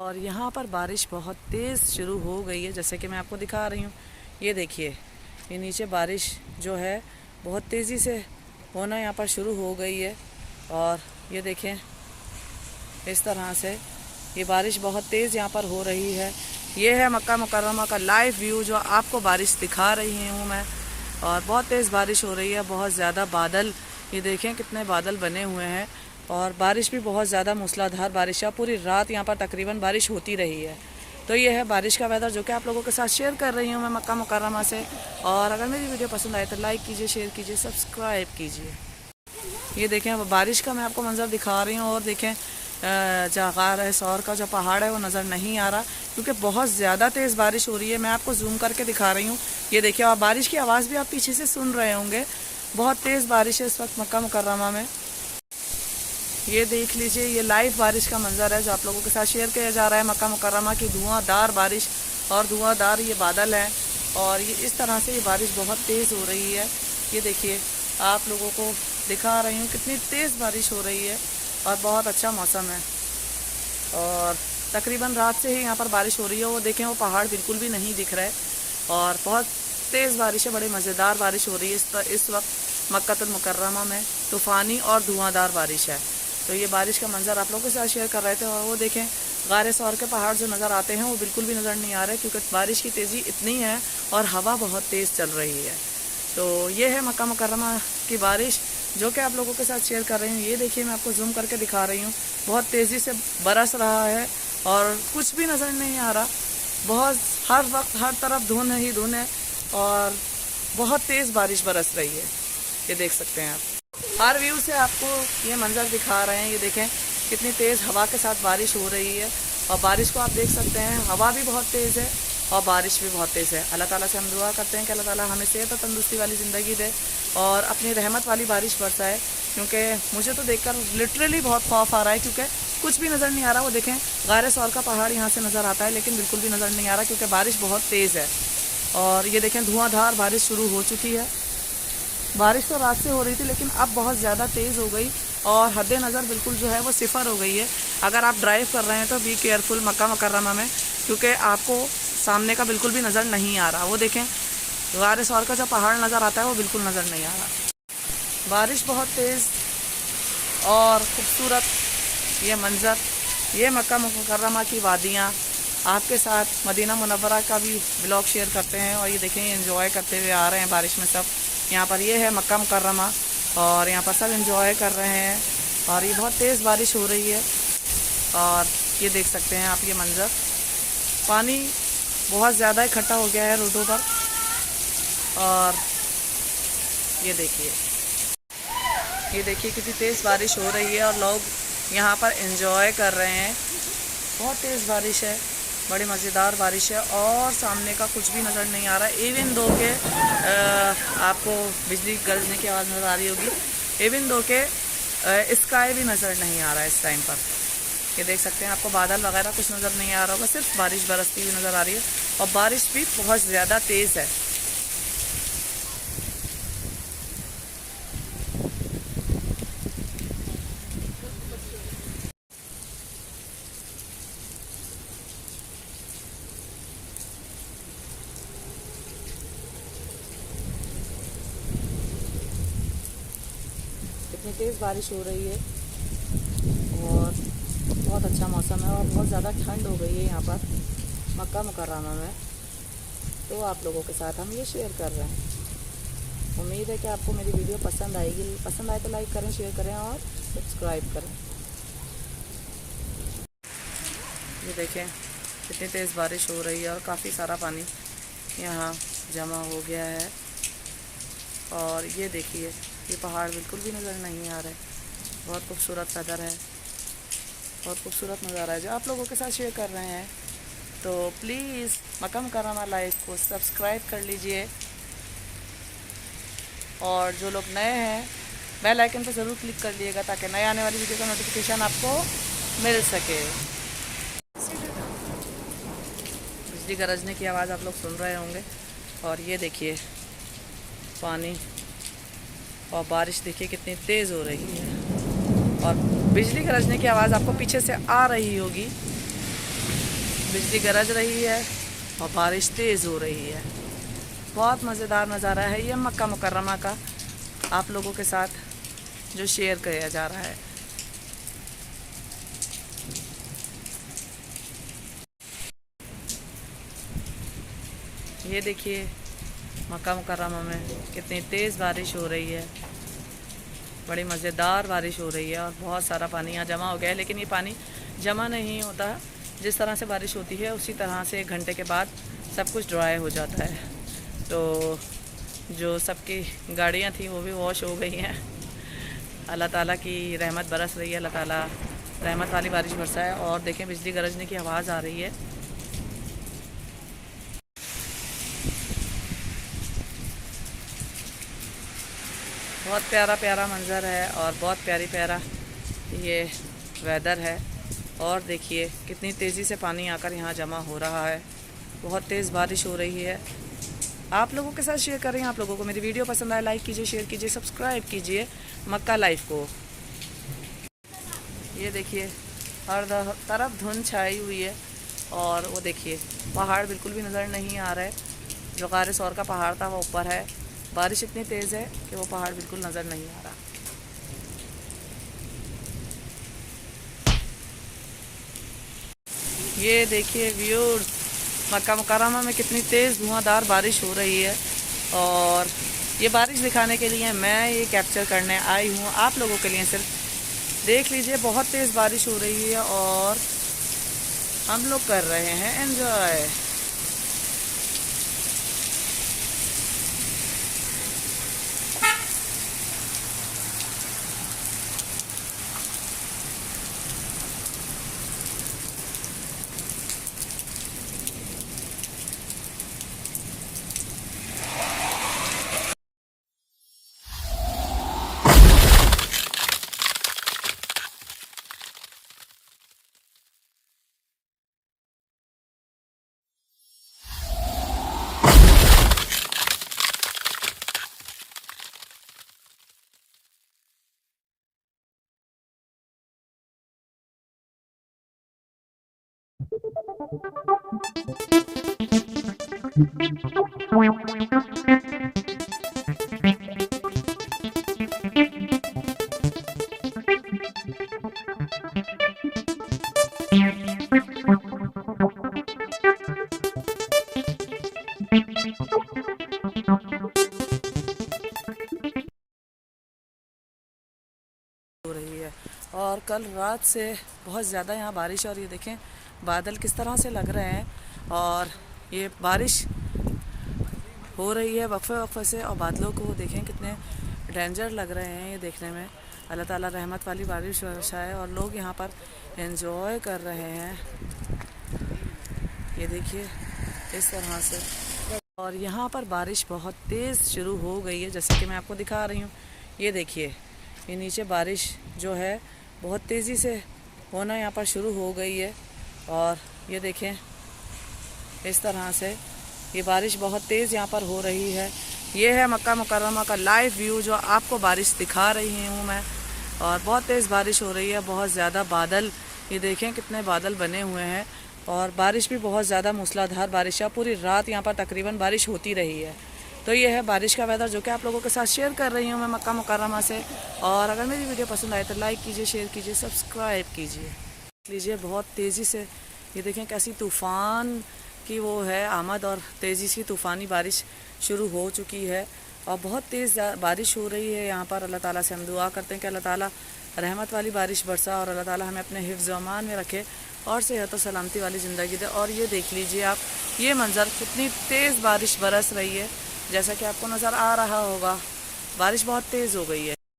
और यहाँ पर बारिश बहुत तेज़ शुरू हो गई है, जैसे कि मैं आपको दिखा रही हूँ। ये देखिए, ये नीचे बारिश जो है बहुत तेज़ी से होना यहाँ पर शुरू हो गई है। और ये देखें, इस तरह से ये बारिश बहुत तेज़ यहाँ पर हो रही है। ये है मक्का मुकर्रमा का लाइव व्यू जो आपको बारिश दिखा रही हूँ मैं। और बहुत तेज़ बारिश हो रही है, बहुत ज़्यादा बादल, ये देखें कितने बादल बने हुए हैं। और बारिश भी बहुत ज़्यादा मूसलाधार बारिश है, पूरी रात यहाँ पर तकरीबन बारिश होती रही है। तो ये है बारिश का वेदर जो कि आप लोगों के साथ शेयर कर रही हूँ मैं मक्का मुकर्रमा से। और अगर मेरी वीडियो पसंद आए तो लाइक कीजिए, शेयर कीजिए, सब्सक्राइब कीजिए। ये देखें, अब बारिश का मैं आपको मंजर दिखा रही हूँ। और देखें, जागार है सौर का जो पहाड़ है वो नज़र नहीं आ रहा क्योंकि बहुत ज़्यादा तेज़ बारिश हो रही है। मैं आपको जूम करके दिखा रही हूँ। ये देखिए, और बारिश की आवाज़ भी आप पीछे से सुन रहे होंगे। बहुत तेज़ बारिश है इस वक्त मक्का मुकर्रमा में। ये देख लीजिए, ये लाइव बारिश का मंजर है जो आप लोगों के साथ शेयर किया जा रहा है। मक्का मुकर्रमा की धुआंधार बारिश और धुआंधार ये बादल हैं। और ये इस तरह से ये बारिश बहुत तेज़ हो रही है। ये देखिए, आप लोगों को दिखा रही हूँ कितनी तेज़ बारिश हो रही है और बहुत अच्छा मौसम है। और तकरीबन रात से ही यहाँ पर बारिश हो रही है। वो देखें, वो पहाड़ बिल्कुल भी नहीं दिख रहा है और बहुत तेज़ बारिश है, बड़ी मज़ेदार बारिश हो रही है इस वक्त मक्कातुल मुकर्रमा में। तूफ़ानी और धुआंधार बारिश है। तो ये बारिश का मंजर आप लोगों के साथ शेयर कर रहे थे। और वो देखें, गारे सौर के पहाड़ जो नज़र आते हैं वो बिल्कुल भी नज़र नहीं आ रहे क्योंकि बारिश की तेज़ी इतनी है और हवा बहुत तेज़ चल रही है। तो ये है मक्का मुकर्रमा की बारिश जो कि आप लोगों के साथ शेयर कर रही हूँ। ये देखिए, मैं आपको जूम करके दिखा रही हूँ। बहुत तेज़ी से बरस रहा है और कुछ भी नज़र नहीं आ रहा। बहुत हर वक्त हर तरफ धुंध ही धुंध है और बहुत तेज़ बारिश बरस रही है। ये देख सकते हैं आप। हर व्यू से आपको ये मंजर दिखा रहे हैं। ये देखें, कितनी तेज़ हवा के साथ बारिश हो रही है। और बारिश को आप देख सकते हैं, हवा भी बहुत तेज़ है और बारिश भी बहुत तेज़ है। अल्लाह ताला से हम दुआ करते हैं कि अल्लाह ताला हमें सेहत और तंदुरुस्ती वाली ज़िंदगी दे और अपनी रहमत वाली बारिश बरसाए। क्योंकि मुझे तो देखकर लिटरली बहुत खौफ आ रहा है क्योंकि कुछ भी नज़र नहीं आ रहा। वो देखें, गारे सौर का पहाड़ यहाँ से नज़र आता है लेकिन बिल्कुल भी नज़र नहीं आ रहा क्योंकि बारिश बहुत तेज़ है। और ये देखें, धुआंधार बारिश शुरू हो चुकी है। बारिश तो रात से हो रही थी लेकिन अब बहुत ज़्यादा तेज़ हो गई और हद नज़र बिल्कुल जो है वो सिफर हो गई है। अगर आप ड्राइव कर रहे हैं तो बी केयरफुल मक्का मुकर्रमा में, क्योंकि आपको सामने का बिल्कुल भी नज़र नहीं आ रहा। वो देखें, गारे सौर का जो पहाड़ नज़र आता है वो बिल्कुल नज़र नहीं आ रहा। बारिश बहुत तेज़ और ख़ूबसूरत ये मंज़र, ये मक्का मुकर्रमा की वादियाँ आपके साथ मदीना मुनव्वरा का भी ब्लॉग शेयर करते हैं। और ये देखें, एंजॉय करते हुए आ रहे हैं बारिश में सब। यहाँ पर ये है मक्का मुकर्रमा और यहाँ पर सब एंजॉय कर रहे हैं। और ये बहुत तेज़ बारिश हो रही है और ये देख सकते हैं आप ये मंज़र। पानी बहुत ज़्यादा इकट्ठा हो गया है रोडों पर। और ये देखिए कितनी तेज़ बारिश हो रही है और लोग यहाँ पर एंजॉय कर रहे हैं। बहुत तेज़ बारिश है, बड़ी मज़ेदार बारिश है और सामने का कुछ भी नज़र नहीं आ रहा। इवन दो के आपको बिजली गरजने की आवाज़ नज़र आ रही होगी, इवन दो के स्काई भी नज़र नहीं आ रहा है इस टाइम पर। ये देख सकते हैं, आपको बादल वगैरह कुछ नज़र नहीं आ रहा होगा, सिर्फ बारिश बरसती हुई नज़र आ रही है और बारिश भी बहुत ज़्यादा तेज़ है। इतनी तेज़ बारिश हो रही है और बहुत अच्छा मौसम है और बहुत ज़्यादा ठंड हो गई है यहाँ पर मक्का मुकर्रमा में। तो आप लोगों के साथ हम ये शेयर कर रहे हैं। उम्मीद है कि आपको मेरी वीडियो पसंद आएगी। पसंद आए तो लाइक करें, शेयर करें और सब्सक्राइब करें। ये देखें, कितनी तेज़ बारिश हो रही है और काफ़ी सारा पानी यहाँ जमा हो गया है। और ये देखिए, ये पहाड़ बिल्कुल भी नज़र नहीं आ रहे। बहुत खूबसूरत नज़र है, बहुत खूबसूरत नज़ारा है जो आप लोगों के साथ शेयर कर रहे हैं। तो प्लीज़ मक्का मुकर्रमा लाइव को सब्सक्राइब कर लीजिए और जो लोग नए हैं बेल आइकन पर ज़रूर क्लिक कर लीजिएगा ताकि नए आने वाली वीडियो का नोटिफिकेशन आपको मिल सके। बिजली गरजने की आवाज़ आप लोग सुन रहे होंगे। और ये देखिए पानी और बारिश देखिए कितनी तेज़ हो रही है और बिजली गरजने की आवाज़ आपको पीछे से आ रही होगी। बिजली गरज रही है और बारिश तेज़ हो रही है। बहुत मज़ेदार नज़ारा है ये मक्का मुकर्रमा का, आप लोगों के साथ जो शेयर किया जा रहा है। ये देखिए मक्का मुकर्रमा में कितनी तेज़ बारिश हो रही है, बड़ी मज़ेदार बारिश हो रही है और बहुत सारा पानी यहाँ जमा हो गया है। लेकिन ये पानी जमा नहीं होता, जिस तरह से बारिश होती है उसी तरह से 1 घंटे के बाद सब कुछ ड्राई हो जाता है। तो जो सबकी गाड़ियाँ थी वो भी वॉश हो गई हैं। अल्लाह ताला की रहमत बरस रही है, अल्लाह ताला रहमत वाली बारिश बरसाए। और देखें बिजली गरजने की आवाज़ आ रही है। बहुत प्यारा प्यारा मंज़र है और बहुत प्यारा ये वेदर है। और देखिए कितनी तेज़ी से पानी आकर यहाँ जमा हो रहा है, बहुत तेज़ बारिश हो रही है। आप लोगों के साथ शेयर कर रही हैं। आप लोगों को मेरी वीडियो पसंद आए लाइक कीजिए, शेयर कीजिए, सब्सक्राइब कीजिए मक्का लाइफ को। ये देखिए हर तरफ धुंध छाई हुई है और वो देखिए पहाड़ बिल्कुल भी नज़र नहीं आ रहा है। जो गारे सौर का पहाड़ था वो ऊपर है। बारिश इतनी तेज़ है कि वो पहाड़ बिल्कुल नज़र नहीं आ रहा। ये देखिए व्यूअर्स, मक्का मुकर्रमा में कितनी तेज़ धुआंधार बारिश हो रही है और ये बारिश दिखाने के लिए मैं ये कैप्चर करने आई हूँ आप लोगों के लिए। सिर्फ देख लीजिए बहुत तेज़ बारिश हो रही है और हम लोग कर रहे हैं एंजॉय। हो रही है और कल रात से बहुत ज़्यादा यहाँ बारिश। और ये देखें बादल किस तरह से लग रहे हैं और ये बारिश हो रही है वक्फे वक्फे से। और बादलों को देखें कितने डेंजर लग रहे हैं ये देखने में। अल्लाह ताला रहमत वाली बारिश बरसाए और लोग यहाँ पर एंजॉय कर रहे हैं। ये देखिए इस तरह से। और यहाँ पर बारिश बहुत तेज़ शुरू हो गई है, जैसे कि मैं आपको दिखा रही हूँ। ये देखिए ये नीचे बारिश जो है बहुत तेज़ी से होना यहाँ पर शुरू हो गई है। और ये देखें इस तरह से ये बारिश बहुत तेज़ यहाँ पर हो रही है। ये है मक्का मुकर्रमा का लाइव व्यू जो आपको बारिश दिखा रही हूँ मैं। और बहुत तेज़ बारिश हो रही है, बहुत ज़्यादा बादल, ये देखें कितने बादल बने हुए हैं। और बारिश भी बहुत ज़्यादा मूसलाधार बारिश है, पूरी रात यहाँ पर तकरीबन बारिश होती रही है। तो ये है बारिश का वेदर जो कि आप लोगों के साथ शेयर कर रही हूँ मैं मक्का मुकर्रमा से। और अगर मेरी वीडियो पसंद आए तो लाइक कीजिए, शेयर कीजिए, सब्सक्राइब कीजिए। देख लीजिए बहुत तेज़ी से ये देखें कैसी तूफ़ान की वो है आमद और तेज़ी से तूफ़ानी बारिश शुरू हो चुकी है और बहुत तेज़ बारिश हो रही है यहाँ पर। अल्लाह ताला से हम दुआ करते हैं कि अल्लाह ताला रहमत वाली बारिश बरसा और अल्लाह ताला हमें अपने हिफ्ज़ अमान में रखे और सेहत और सलामती वाली ज़िंदगी दे। और ये देख लीजिए आप ये मंज़र, कितनी तेज़ बारिश बरस रही है, जैसा कि आपको नज़र आ रहा होगा। बारिश बहुत तेज़ हो गई है।